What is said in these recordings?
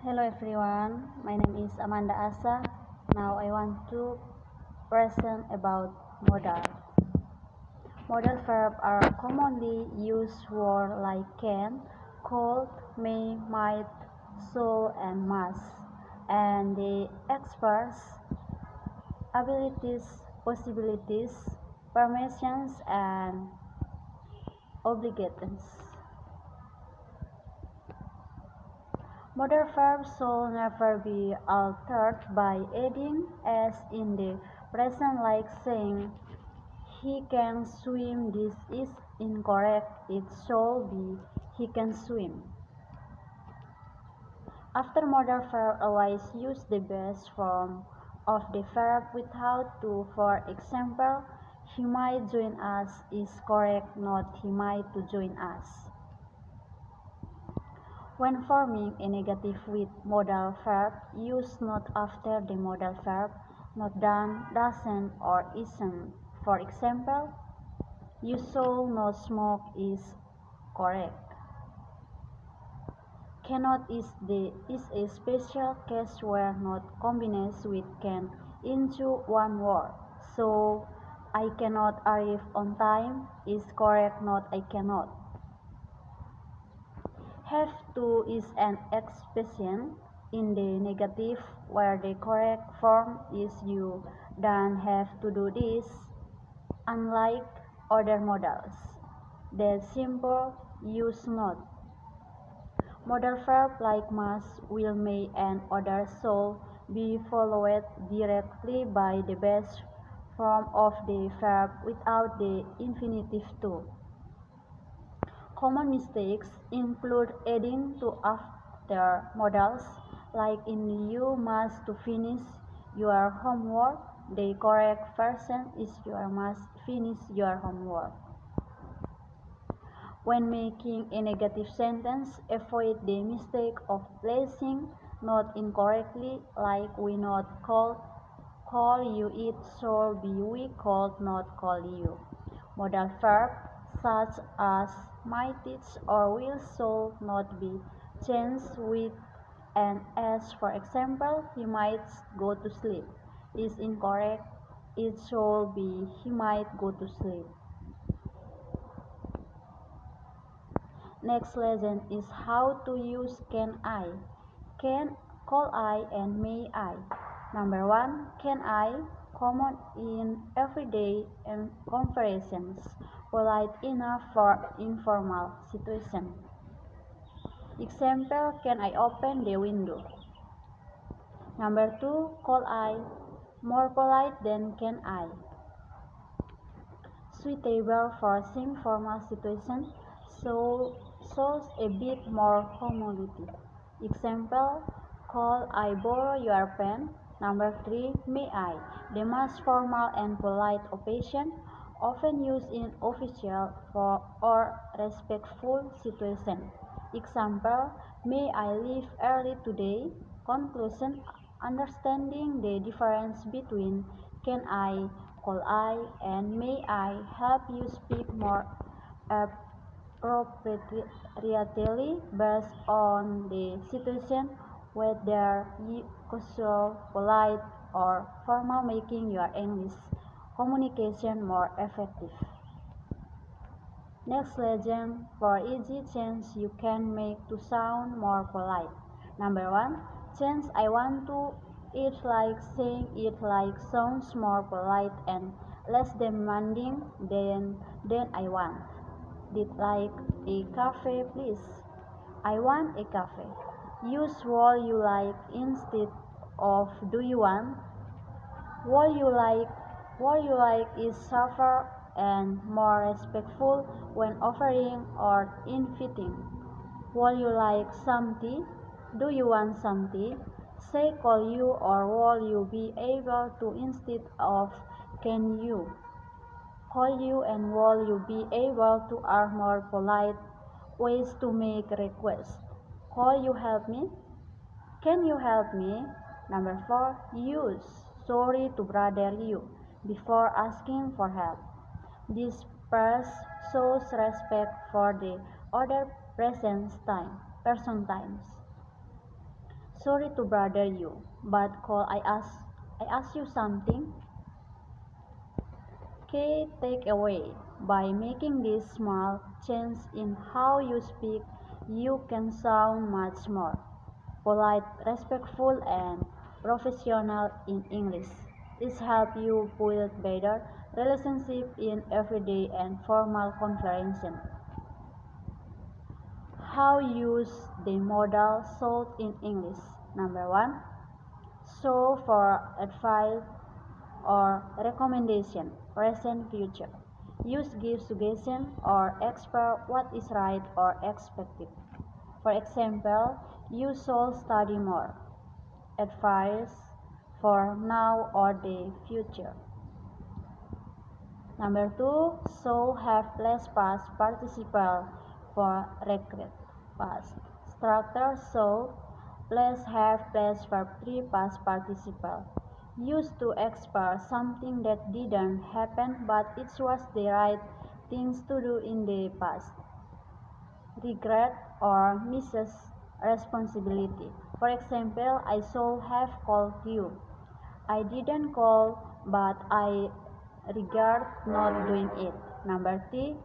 Hello everyone, my name is Amanda Asa. Now I want to present about modal. Modal verbs are commonly used words like can, could, may, might, should, and must, and they express abilities, possibilities, permissions, and obligations. Modal verbs should never be altered by adding s in the present, like saying he can swim. This is incorrect. It should be he can swim. After modal verb, always use the base form of the verb without to. For example, he might join us is correct, not he might to join us. When forming a negative with modal verb, use not after the modal verb, not done, doesn't, or isn't. For example, you should not smoke is correct. Cannot is a special case where not combines with can into one word. So I cannot arrive on time is correct, not I cannot. Have to is an expression in the negative where the correct form is you don't have to do this, unlike other modals. The simple use not. Modal verb like must, will, may, and others shall be followed directly by the base form of the verb without the infinitive to. Common mistakes include adding to after modals, like in you must to finish your homework. The correct version is you must finish your homework. When making a negative sentence, avoid the mistake of placing not incorrectly, like we not call you, it should be we called not call you. Modal verb such as might teach or will should not be changed with an s. For example, he might go to sleep is incorrect. It should be he might go to sleep. Next lesson is how to use can I. Can, call I, and may I. Number 1. Can I, common in everyday conversations, polite enough for informal situation. Example, can I open the window? Number 2. Call I, more polite than can I. Suitable for some formal situation, so shows a bit more humility. Example, call I borrow your pen. Number 3. May I, the most formal and polite occasion, often used in official or respectful situation. Example, may I leave early today? Conclusion, understanding the difference between can I, call I, and may I help you speak more appropriately based on the situation, whether casual, polite, or formal, making your English communication more effective. Next lesson, for easy change you can make to sound more polite. Number 1. Change I want to eat, like saying it like sounds more polite and less demanding than I want. Did like a cafe, please? I want a cafe. Use what you like instead of do you want. What you like is softer and more respectful when offering or inviting. Would you like some tea? Do you want some tea? Say call you or will you be able to instead of can you. Call you and will you be able to are more polite ways to make requests. Call you help me? Can you help me? Number 4. Use sorry to bother you before asking for help. This phrase shows respect for the other person times. Sorry to bother you, but I ask you something? Key takeaway: by making this small change in how you speak, you can sound much more polite, respectful, and professional in English. This helps you build better relationship in everyday and formal conversation. How use the modal "should" in English? Number one, show for advice or recommendation, present future. Use give suggestion or express what is right or expected. For example, you should study more. Advice for now or the future. Number two, should have less past participle for regret. Past. Structure should plus have plus verb 3 past participle. Used to express something that didn't happen but it was the right things to do in the past. Regret or misses responsibility. For example, I should have called you. I didn't call, but I regret not doing it. Number three,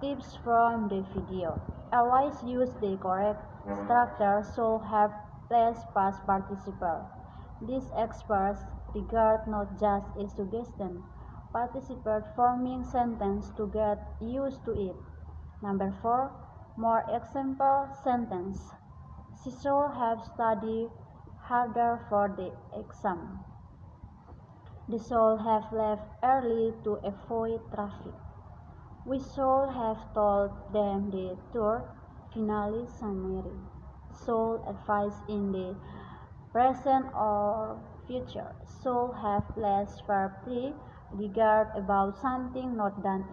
tips from the video. Always use the correct structure so have less past participle. This experts regard not just a suggestion, participate forming sentence to get used to it. Number four, more example sentence. She should have studied harder for the exam. They should have left early to avoid traffic. We should have told them the truth. Finally, summary. Should advise in the present or future. Should have less verb 3 regard about something not done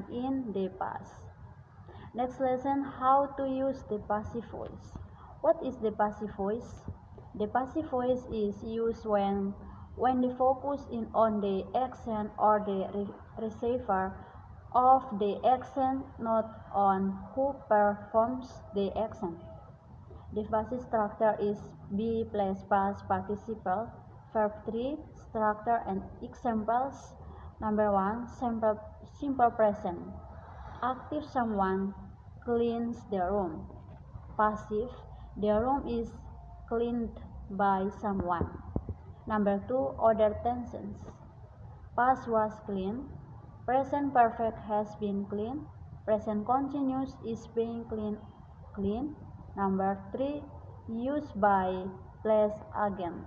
in the past. Next lesson, how to use the passive voice. What is the passive voice? The passive voice is used when the focus is on the action or the receiver of the action, not on who performs the action. The passive structure is be plus past participle, verb 3, structure and examples. Number 1, simple present. Active, someone cleans the room. Passive, the room is cleaned by someone. Number 2, other tenses. Past was clean. Present perfect has been cleaned. Present continuous is being clean. Number 3, used by plus agent.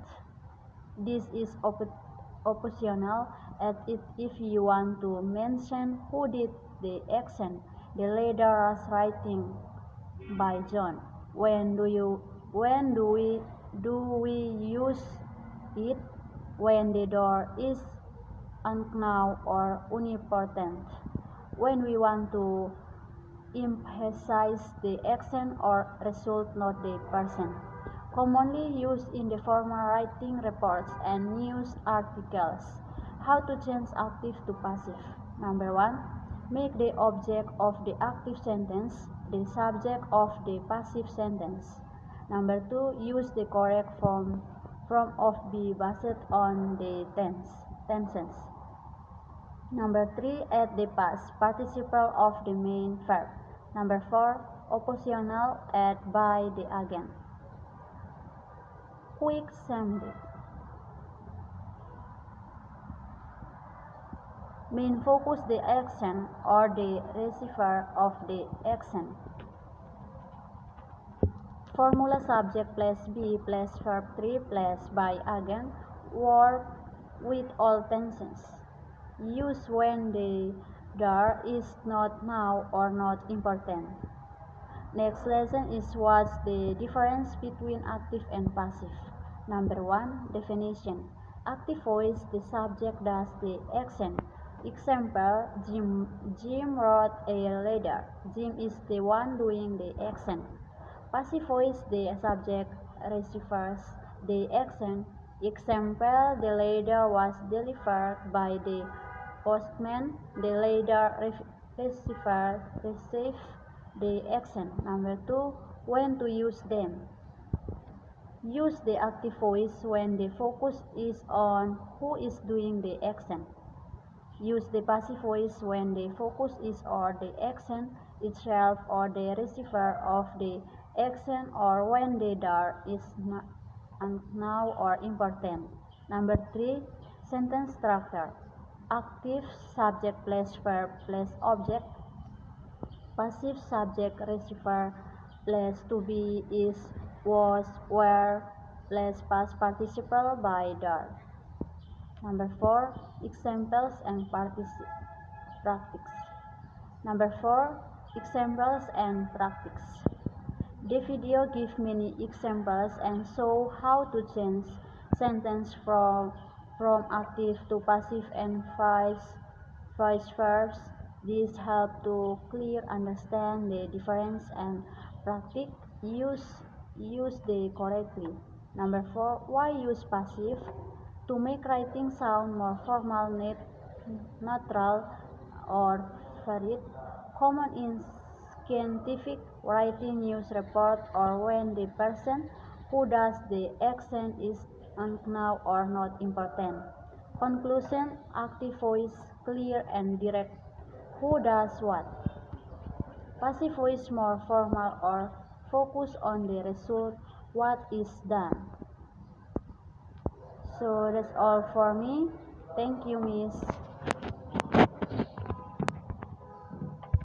This is optional as if you want to mention who did the action. The letter was writing by John. When do we use it? When the door is unknown or unimportant. When we want to emphasize the action or result, not the person. Commonly used in the formal writing reports and news articles. How to change active to passive. Number 1. Make the object of the active sentence the subject of the passive sentence. Number 2. Use the correct form of be based on the tenses. Number 3. Add the past participle of the main verb. Number 4. Optional, add by the agent. Quick summary. Main focus the action or the receiver of the action. Formula subject plus be plus verb 3 plus by agent. Work with all tenses. Use when the there is not now or not important. Next lesson is what's the difference between active and passive. Number 1. Definition. Active voice, the subject does the action. Example, Jim wrote a letter. Jim is the one doing the action. Passive voice, the subject receives the action. Example, the letter was delivered by the postman. The letter received the action. Number 2, when to use them. Use the active voice when the focus is on who is doing the action. Use the passive voice when the focus is on the action itself or the receiver of the action, or when the there is now or important. Number 3. Sentence structure. Active subject plus verb plus object. Passive subject receiver plus to be, is, was, were plus past participle by there. Number 4. Examples and practice. Number 4. Examples and practice. The video gives many examples and show how to change sentence from active to passive and vice versa. This helps to clear understand the difference and practice use the correctly. Number 4. Why use passive? To make writing sound more formal, neutral, or varied, common in scientific writing, news report, or when the person who does the action is unknown or not important. Conclusion: active voice, clear and direct. Who does what? Passive voice, more formal or focus on the result, what is done. So that's all for me. Thank you, Miss.